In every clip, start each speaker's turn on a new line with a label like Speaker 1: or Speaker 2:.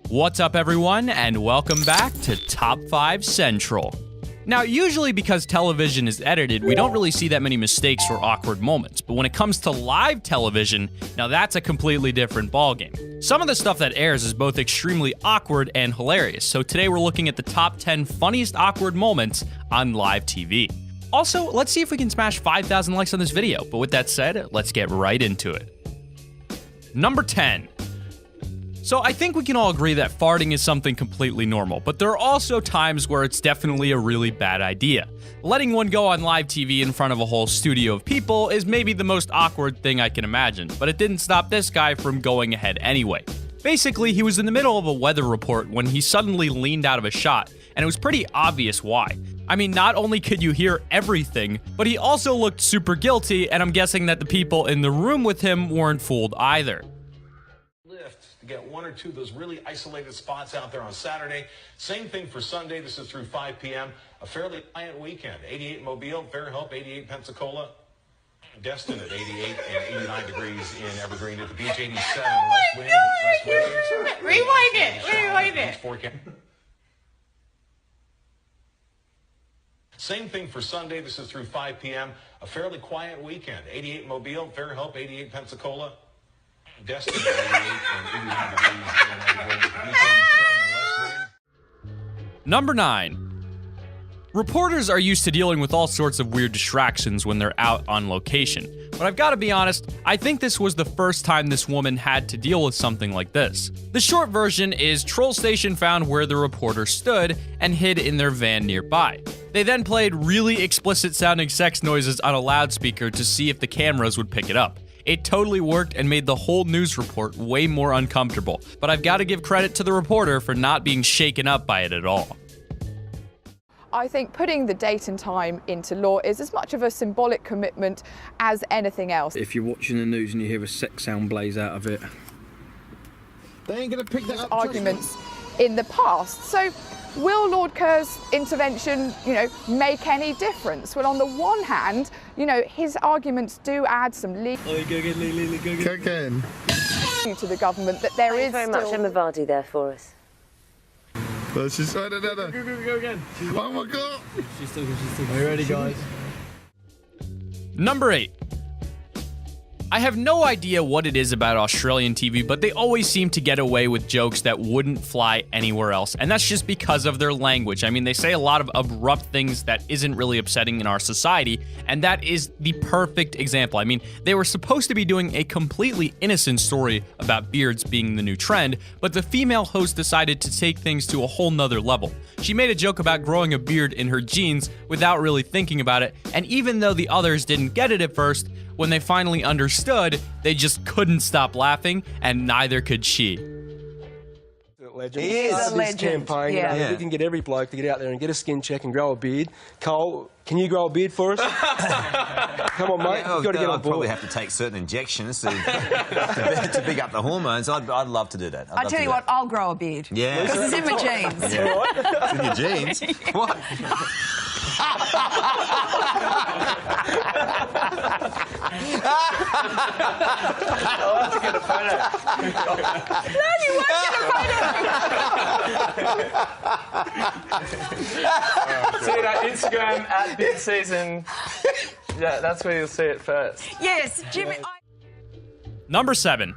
Speaker 1: What's up, everyone, and welcome back to Top 5 Central. Now, usually because television is edited, we don't really see that many mistakes or awkward moments, but when it comes to live television, now that's a completely different ballgame. Some of the stuff that airs is both extremely awkward and hilarious, so today we're looking at the top 10 funniest awkward moments on live TV. Also, let's see if we can smash 5,000 likes on this video, but with that said, let's get right into it. Number 10. So I think we can all agree that farting is something completely normal, but there are also times where it's definitely a really bad idea. Letting one go on live TV in front of a whole studio of people is maybe the most awkward thing I can imagine, but it didn't stop this guy from going ahead anyway. Basically, he was in the middle of a weather report when he suddenly leaned out of a shot, and it was pretty obvious why. I mean, not only could you hear everything, but he also looked super guilty, and I'm guessing that the people in the room with him weren't fooled either.
Speaker 2: To get one or two of those really isolated spots out there on Saturday. Same thing for Sunday. This is through 5 p.m. A fairly quiet weekend. 88 Mobile, Fairhope, 88 Pensacola, Destin at 88 and 89 degrees in Evergreen. At the beach, 87.
Speaker 3: Rewind it.
Speaker 2: Same thing for Sunday. This is through 5 p.m. A fairly quiet weekend. 88 Mobile, Fairhope, 88 Pensacola, Destin at 88 and 89 degrees in Evergreen.
Speaker 1: Number 9. Reporters are used to dealing with all sorts of weird distractions when they're out on location. But I've got to be honest, I think this was the first time this woman had to deal with something like this. The short version is Troll Station found where the reporter stood and hid in their van nearby. They then played really explicit sounding sex noises on a loudspeaker to see if the cameras would pick it up. It totally worked and made the whole news report way more uncomfortable, but I've got to give credit to the reporter for not being shaken up by it at all.
Speaker 4: I think putting the date and time into law is as much of a symbolic commitment as anything else.
Speaker 5: If you're watching the news and you hear a sex sound blaze out of it,
Speaker 6: they ain't gonna pick that up.
Speaker 4: Arguments in the past. So will Lord Kerr's intervention, make any difference? Well, on the one hand, his arguments do add some
Speaker 6: Cocaine.
Speaker 4: to the government that there is
Speaker 7: very much Emma Vardy there for us.
Speaker 6: Oh, she's no. Go again. Oh my God. She's still good. Are you ready, guys?
Speaker 1: Number 8. I have no idea what it is about Australian TV, but they always seem to get away with jokes that wouldn't fly anywhere else, and that's just because of their language. I mean, they say a lot of abrupt things that isn't really upsetting in our society, and that is the perfect example. I mean, they were supposed to be doing a completely innocent story about beards being the new trend, but the female host decided to take things to a whole nother level. She made a joke about growing a beard in her jeans without really thinking about it, and even though the others didn't get it at first, when they finally understood, they just couldn't stop laughing, and neither could she.
Speaker 8: Legend.
Speaker 3: He is a legend.
Speaker 8: Campaign,
Speaker 3: yeah.
Speaker 8: We can get every bloke to get out there and get a skin check and grow a beard. Cole, can you grow a beard for us? Come on, mate. You've got to get on
Speaker 9: I'd
Speaker 8: board.
Speaker 9: probably have to take certain injections to pick up the hormones. I'd love to do that.
Speaker 3: I tell you what, I'll grow a beard.
Speaker 9: Yeah.
Speaker 3: Because it's in my jeans.
Speaker 9: Yeah. It's in your jeans? What?
Speaker 3: No, you won't get a photo.
Speaker 10: See it on Instagram at Big Season. Yeah, that's where you'll see it first.
Speaker 3: Yes, Jimmy.
Speaker 1: Number 7.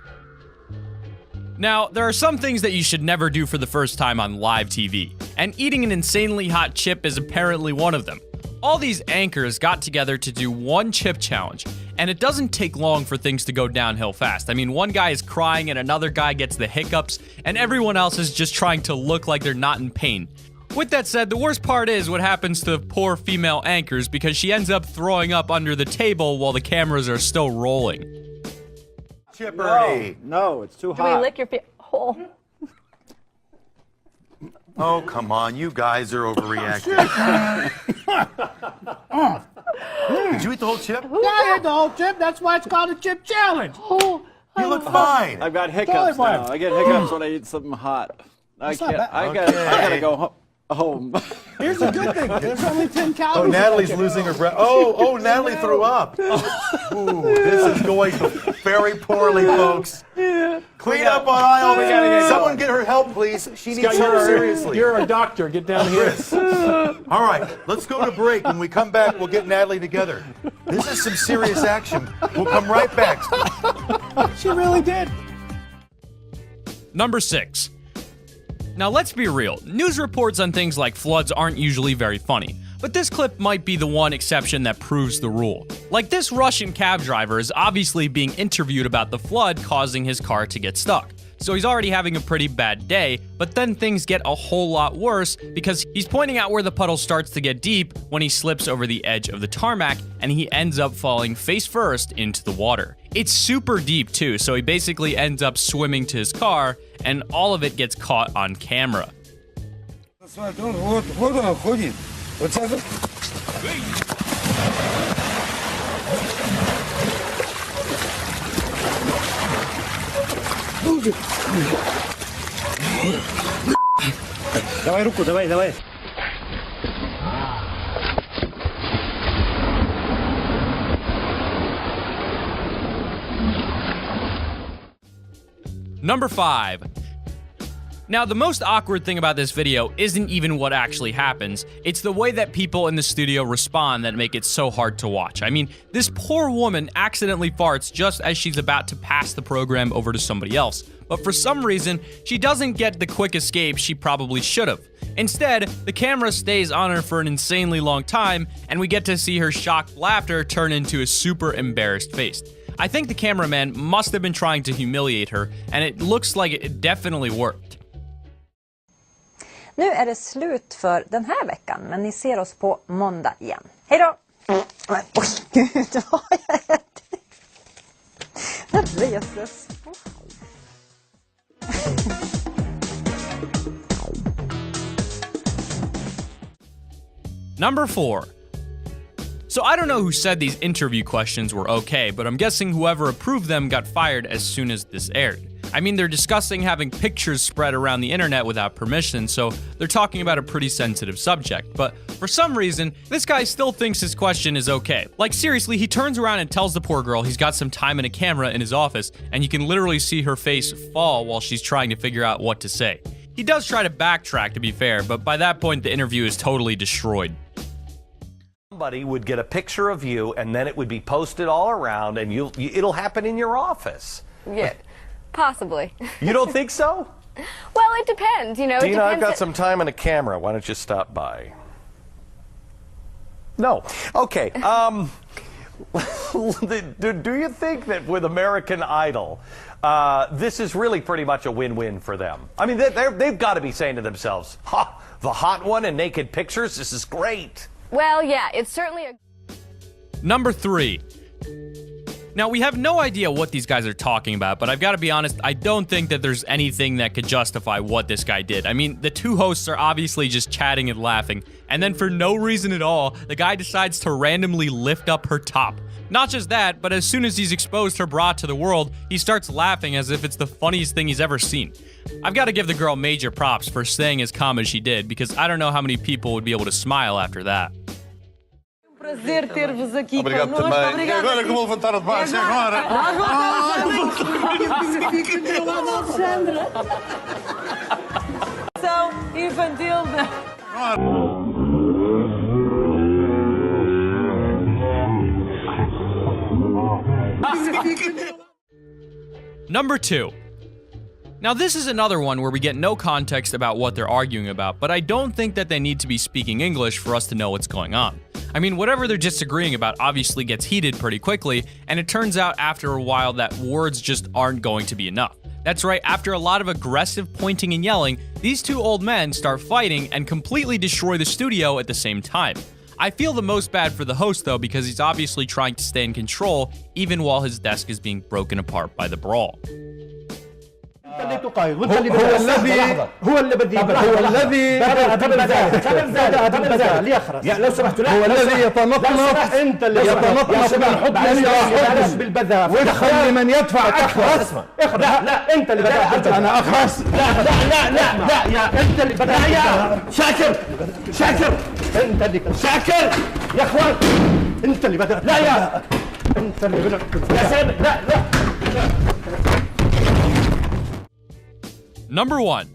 Speaker 1: Now, there are some things that you should never do for the first time on live TV, and eating an insanely hot chip is apparently one of them. All these anchors got together to do one chip challenge, and it doesn't take long for things to go downhill fast. I mean, one guy is crying and another guy gets the hiccups, and everyone else is just trying to look like they're not in pain. With that said, the worst part is what happens to poor female anchors because she ends up throwing up under the table while the cameras are still rolling.
Speaker 6: Chippery. No, it's too hot.
Speaker 7: Can we lick your feet? Oh.
Speaker 11: Oh, come on. You guys are overreacting. Did you eat the whole chip?
Speaker 6: Yeah, I ate the whole chip. That's why it's called a chip challenge.
Speaker 11: You look fine.
Speaker 12: I've got hiccups now. I get hiccups when I eat something hot. I gotta go home. Here's a good thing. There's only 10
Speaker 11: Oh,
Speaker 12: calories.
Speaker 11: Natalie's losing her breath. Oh, Natalie threw up. Ooh, this is going very poorly, folks. Clean up on aisle.
Speaker 12: We gotta get
Speaker 11: Someone
Speaker 12: going.
Speaker 11: get her help, please. She needs
Speaker 12: Scott,
Speaker 11: help seriously.
Speaker 12: You're a doctor. Get down here.
Speaker 11: Chris. All right, let's go to break. When we come back, we'll get Natalie together. This is some serious action. We'll come right back.
Speaker 12: She really did.
Speaker 1: Number 6. Now let's be real, news reports on things like floods aren't usually very funny, but this clip might be the one exception that proves the rule. Like, this Russian cab driver is obviously being interviewed about the flood causing his car to get stuck. So he's already having a pretty bad day, but then things get a whole lot worse because he's pointing out where the puddle starts to get deep when he slips over the edge of the tarmac and he ends up falling face first into the water. It's super deep too, so he basically ends up swimming to his car and all of it gets caught on camera.
Speaker 12: Давай руку, давай.
Speaker 1: Number 5. Now, the most awkward thing about this video isn't even what actually happens, it's the way that people in the studio respond that make it so hard to watch. I mean, this poor woman accidentally farts just as she's about to pass the program over to somebody else, but for some reason, she doesn't get the quick escape she probably should have. Instead, the camera stays on her for an insanely long time, and we get to see her shocked laughter turn into a super embarrassed face. I think the cameraman must have been trying to humiliate her, and it looks like it definitely worked.
Speaker 13: Nu är det slut för den här veckan, men ni ser oss på måndag igen. Hej då! Men, oj, gud, vad jag äter. Den reses.
Speaker 1: Number 4. So I don't know who said these interview questions were okay, but I'm guessing whoever approved them got fired as soon as this aired. I mean, they're discussing having pictures spread around the internet without permission, so they're talking about a pretty sensitive subject. But for some reason, this guy still thinks his question is okay. Like, seriously, he turns around and tells the poor girl he's got some time and a camera in his office, and you can literally see her face fall while she's trying to figure out what to say. He does try to backtrack, to be fair, but by that point, the interview is totally destroyed.
Speaker 14: Somebody would get a picture of you, and then it would be posted all around, and it'll happen in your office.
Speaker 15: Yeah, possibly.
Speaker 14: You don't think so?
Speaker 15: Well, it depends, you know.
Speaker 14: Dina,
Speaker 15: it
Speaker 14: I've
Speaker 15: depends
Speaker 14: got some time and a camera. Why don't you stop by? No. Okay. Do you think that with American Idol, this is really pretty much a win-win for them? I mean, they've got to be saying to themselves, "Ha, the hot one and naked pictures. This is great."
Speaker 15: Well, yeah, it's certainly a...
Speaker 1: Number 3. Now, we have no idea what these guys are talking about, but I've got to be honest, I don't think that there's anything that could justify what this guy did. I mean, the two hosts are obviously just chatting and laughing, and then for no reason at all, the guy decides to randomly lift up her top. Not just that, but as soon as he's exposed her bra to the world, he starts laughing as if it's the funniest thing he's ever seen. I've got to give the girl major props for staying as calm as she did, because I don't know how many people would be able to smile after that.
Speaker 16: Prazer ter-vos aqui
Speaker 6: Obrigado
Speaker 16: connosco.
Speaker 6: também.
Speaker 16: Obrigada.
Speaker 6: E agora que eu vou levantar o debaixo, agora.
Speaker 16: Alexandra. São infantil.
Speaker 1: Number 2. Now, this is another one where we get no context about what they're arguing about, but I don't think that they need to be speaking English for us to know what's going on. I mean, whatever they're disagreeing about obviously gets heated pretty quickly, and it turns out after a while that words just aren't going to be enough. That's right, after a lot of aggressive pointing and yelling, these two old men start fighting and completely destroy the studio at the same time. I feel the most bad for the host though, because he's obviously trying to stay in control even while his desk is being broken apart by the brawl.
Speaker 12: اللي تقايض وانت اللي هو الذي بدي هو الذي بدأ بالبذاء ليخرس لو سمحت هو الذي يتنطط انت اللي يتنطط بالحب بالبذاء ويدخل لمن يدفع اكثر لا انت اللي بدأت انا اخرس لا يا انت اللي بدأت يا شاكر انت اللي شاكر يا اخوان انت اللي بدأت لا يا انت اللي بدأت يا سامي لا
Speaker 1: Number 1.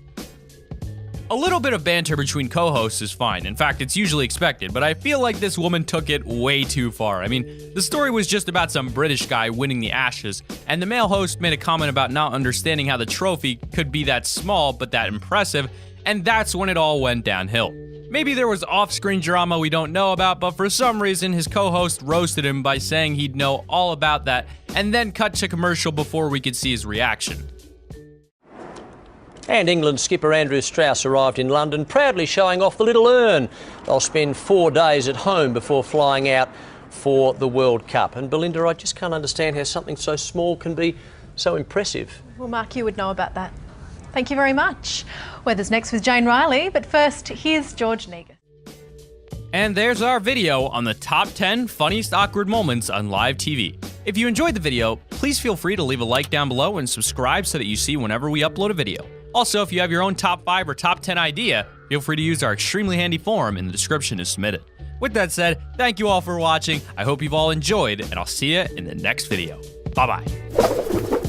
Speaker 1: A little bit of banter between co-hosts is fine. In fact, it's usually expected, but I feel like this woman took it way too far. I mean, the story was just about some British guy winning the Ashes, and the male host made a comment about not understanding how the trophy could be that small but that impressive, and that's when it all went downhill. Maybe there was off-screen drama we don't know about, but for some reason his co-host roasted him by saying he'd know all about that, and then cut to commercial before we could see his reaction.
Speaker 17: And England skipper Andrew Strauss arrived in London, proudly showing off the little urn. They'll spend 4 days at home before flying out for the World Cup. And Belinda, I just can't understand how something so small can be so impressive.
Speaker 18: Well, Mark, you would know about that. Thank you very much. Weather's next with Jane Riley, but first, here's George Negus.
Speaker 1: And there's our video on the top 10 funniest awkward moments on live TV. If you enjoyed the video, please feel free to leave a like down below and subscribe so that you see whenever we upload a video. Also, if you have your own top 5 or top 10 idea, feel free to use our extremely handy forum in the description to submit it. With that said, thank you all for watching. I hope you've all enjoyed, and I'll see you in the next video. Bye-bye.